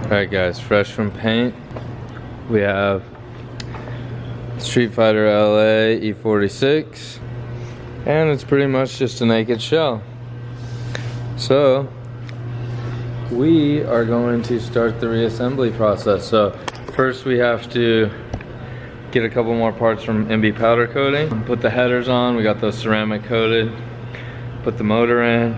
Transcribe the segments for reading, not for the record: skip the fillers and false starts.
Alright guys, fresh from paint, we have Street Fighter LA E46, and it's pretty much just a naked shell. So we are going to start the reassembly process. So first we have to get a couple more parts from MB powder coating, put the headers on, we got those ceramic coated, put the motor in,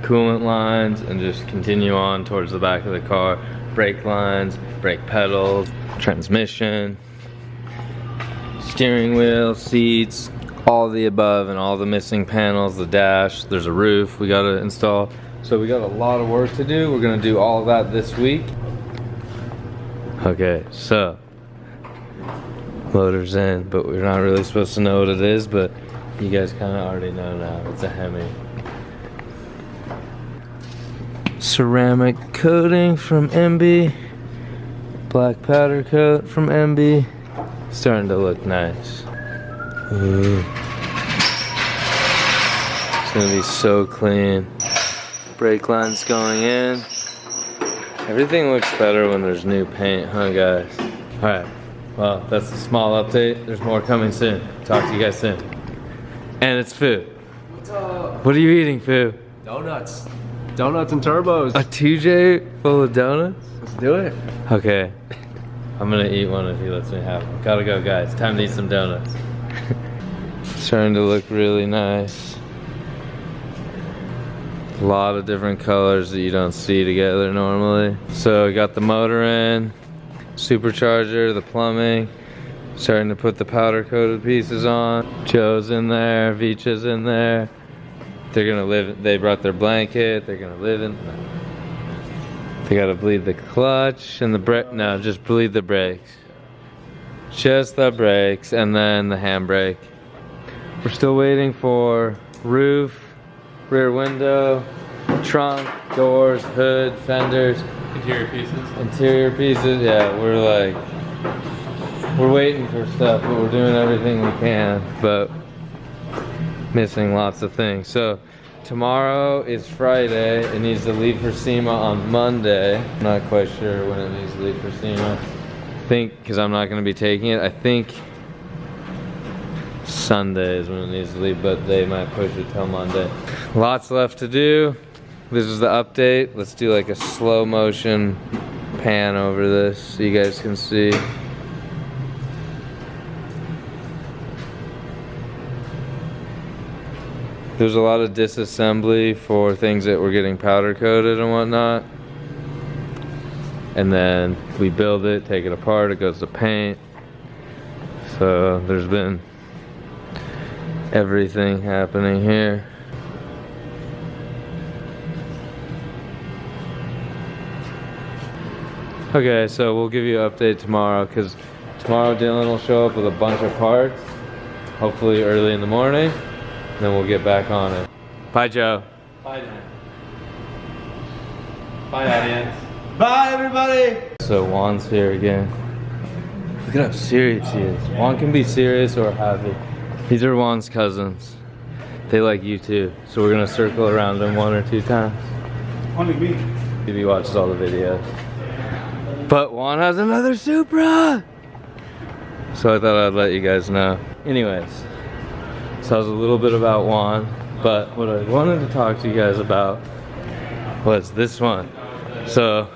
coolant lines, and just continue on towards the back of the car. Brake lines, brake pedals, transmission, steering wheel, seats, all the above, and all the missing panels, the dash, there's a roof we gotta install. So we got a lot of work to do. We're gonna do all of that this week. Okay, so motor's in, but we're not really supposed to know what it is, but you guys kind of already know now. It's a HEMI. Ceramic coating from MB, black powder coat from MB. Starting to look nice. Ooh. It's gonna be so clean. Brake lines going in. Everything looks better when there's new paint, huh guys? Alright, well that's a small update. There's more coming soon. Talk to you guys soon. And it's Fu. What's up? What are you eating, Fu? Donuts. Donuts and turbos. A 2J full of donuts? Let's do it. Okay. I'm gonna eat one if he lets me have one. Gotta go guys, time to eat some donuts. Starting to look really nice. A lot of different colors that you don't see together normally. So we got the motor in, supercharger, the plumbing. Starting to put the powder coated pieces on. Joe's in there, Vicha's in there. They're gonna live, they brought their blanket, they're gonna live in. They gotta bleed the clutch and the brake, no, just bleed the brakes. Just the brakes and then the handbrake. We're still waiting for roof, rear window, trunk, doors, hood, fenders. Interior pieces. Interior pieces, yeah, we're waiting for stuff, but we're doing everything we can, but missing lots of things. So tomorrow is Friday. It needs to leave for SEMA on Monday. I'm not quite sure when it needs to leave for SEMA. I think, because I'm not going to be taking it, I think Sunday is when it needs to leave, but they might push it till Monday. Lots left to do. This is the update. Let's do like a slow motion pan over this so you guys can see. There's a lot of disassembly for things that were getting powder coated and whatnot. And then we build it, take it apart, it goes to paint. So there's been everything happening here. Okay, so we'll give you an update tomorrow because tomorrow Dylan will show up with a bunch of parts, hopefully early in the morning. Then we'll get back on it. Bye, Joe. Bye, Dan. Bye, audience. Bye, everybody. So Juan's here again. Look at how serious he is. Juan can be serious or happy. These are Juan's cousins. They like you too. So we're gonna circle around them 1 or 2 times. Only me. He watches all the videos. But Juan has another Supra! So I thought I'd let you guys know. Anyways. So that was a little bit about Juan, but what I wanted to talk to you guys about was this one. So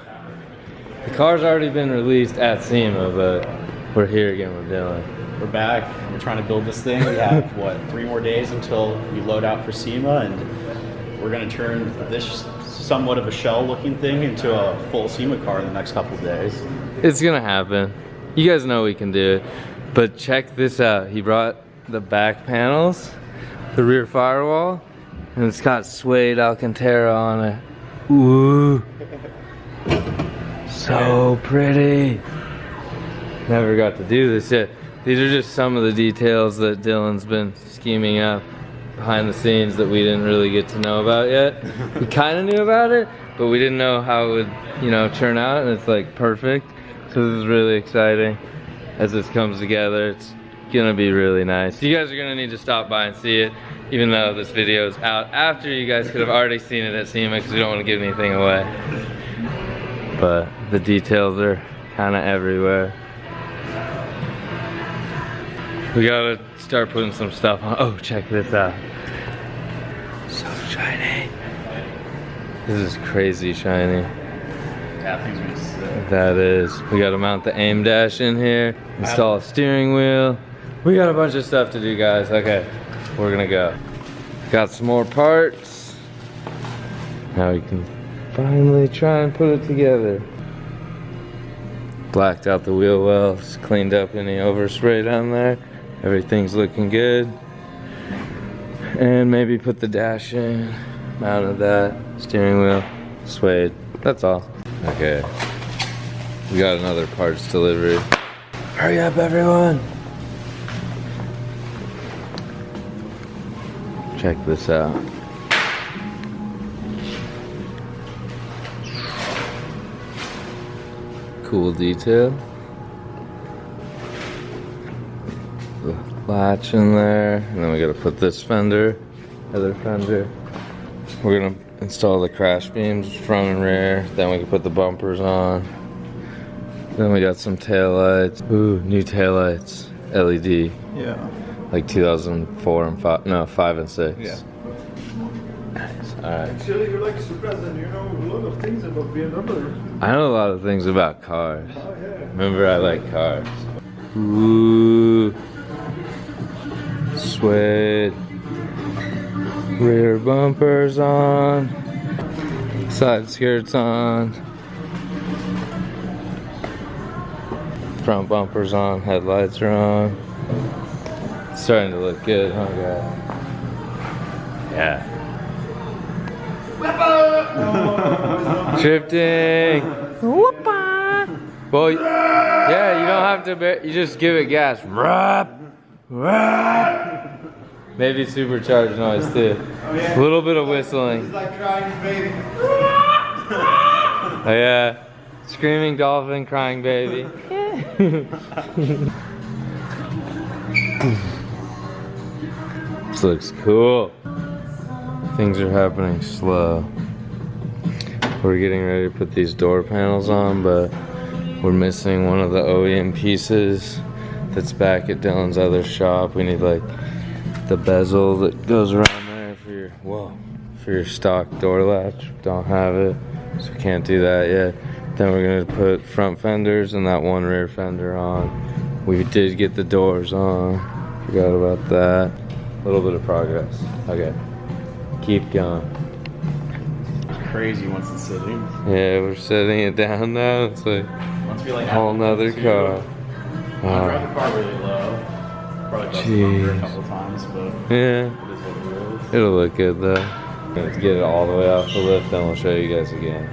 the car's already been released at SEMA, but we're here again with Dylan. We're back. We're trying to build this thing. We have, what, 3 more days until we load out for SEMA, and we're going to turn this somewhat of a shell-looking thing into a full SEMA car in the next couple of days. It's gonna happen. You guys know we can do it, but check this out. He brought the back panels, the rear firewall, and it's got suede Alcantara on it. Ooh, so pretty. Never got to do this yet. These are just some of the details that Dylan's been scheming up behind the scenes that we didn't really get to know about yet. We kind of knew about it, but we didn't know how it would, you know, turn out, and it's like perfect. So this is really exciting as this comes together. It's gonna be really nice. You guys are gonna need to stop by and see it, even though this video is out after you guys could have already seen it at SEMA because we don't want to give anything away. but the details are kind of everywhere. We gotta start putting some stuff on. Oh, check this out. So shiny. This is crazy shiny. That thing's gonna sit. That is. We gotta mount the aim dash in here, install a steering wheel. We got a bunch of stuff to do, guys. Okay, we're gonna go. Got some more parts. Now we can finally try and put it together. Blacked out the wheel wells, cleaned up any overspray down there. Everything's looking good. And maybe put the dash in, mounted that, steering wheel, suede. That's all. Okay. We got another parts delivery. Hurry up, everyone! Check this out. Cool detail. The latch in there, and then we gotta put this fender, other fender. We're gonna install the crash beams front and rear, then we can put the bumpers on. Then we got some taillights. Ooh, new taillights, LED. Yeah. Like 2004 and 5, no, 5 and 6. Yeah. Nice, alright. Actually, you're like surprised and you know a lot of things about BMW. I know a lot of things about cars. Oh, yeah. Remember, I like cars. Ooh. Suede. Rear bumpers on. Side skirts on. Front bumpers on. Headlights are on. It's starting to look good, huh, guys? Yeah. Drifting. Whoopa. Well, yeah, you don't have to. You just give it gas. Rap. Maybe supercharged noise too. Oh, yeah. A little bit of whistling. It's like crying baby. Oh yeah, screaming dolphin, crying baby. This looks cool. Things are happening slow. We're getting ready to put these door panels on, but we're missing one of the OEM pieces that's back at Dylan's other shop. We need like the bezel that goes around there for your, for your stock door latch. Don't have it, so can't do that yet. Then we're gonna put front fenders and that one rear fender on. We did get the doors on. Forgot about that. A little bit of progress. Okay, keep going. Crazy once it's sitting. Yeah, we're setting it down now. It's like Once we like a whole nother car. I drive the car really low. Probably bust the bumper a couple times, but Yeah, it is what it is. it'll look good though. Let's get it all the way off the lift, then we'll show you guys again.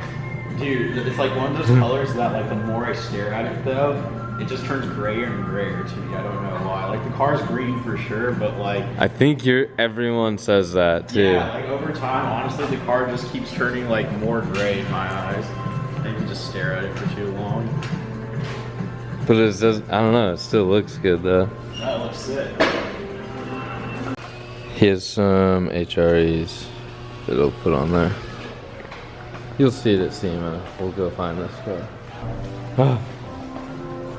Dude, it's like one of those colors that like the more I stare at it though, it just turns grayer and grayer to me. I don't know why. Like the car's green for sure, but like I think everyone says that too. yeah, like over time, honestly, the car just keeps turning like more gray in my eyes. I can just stare at it for too long. But it does, I don't know, it still looks good though. That looks sick. Here's some HREs that I'll put on there. You'll see it at SEMA. We'll go find this car.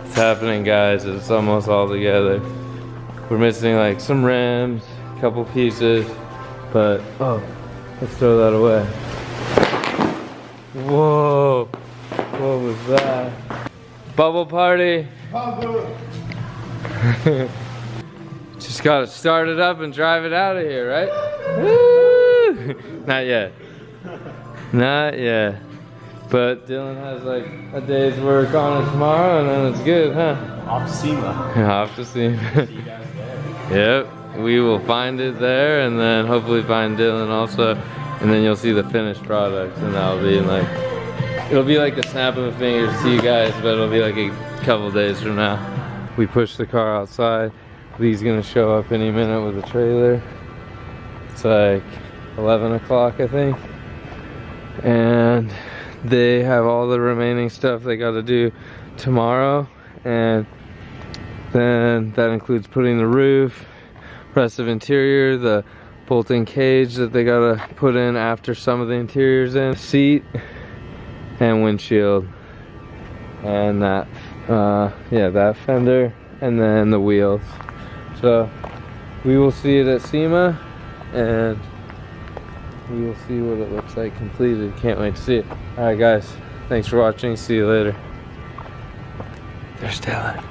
It's happening, guys. It's almost all together. We're missing like some rims, a couple pieces, but let's throw that away. Whoa, what was that? Bubble party. Just gotta start it up and drive it out of here, right? Woo! Not yet. Not yet. But Dylan has like a day's work on it tomorrow and then it's good, huh? Off to SEMA. Off to see. See you guys there. Yep. We will find it there and then hopefully find Dylan also. And then you'll see the finished product and that'll be like, it'll be like a snap of a finger to see you guys, but it'll be like a couple days from now. We pushed the car outside. Lee's gonna show up any minute with a trailer. It's like 11 o'clock, I think. And they have all the remaining stuff they gotta do tomorrow. And then that includes putting the roof, rest of interior, the bolt-in cage that they gotta put in after some of the interior's in, seat, and windshield, and that yeah, that fender, and then the wheels. So we will see it at SEMA, and we will see what it looks like completed. Can't wait to see it. All right guys, thanks for watching. See you later. There's Dylan.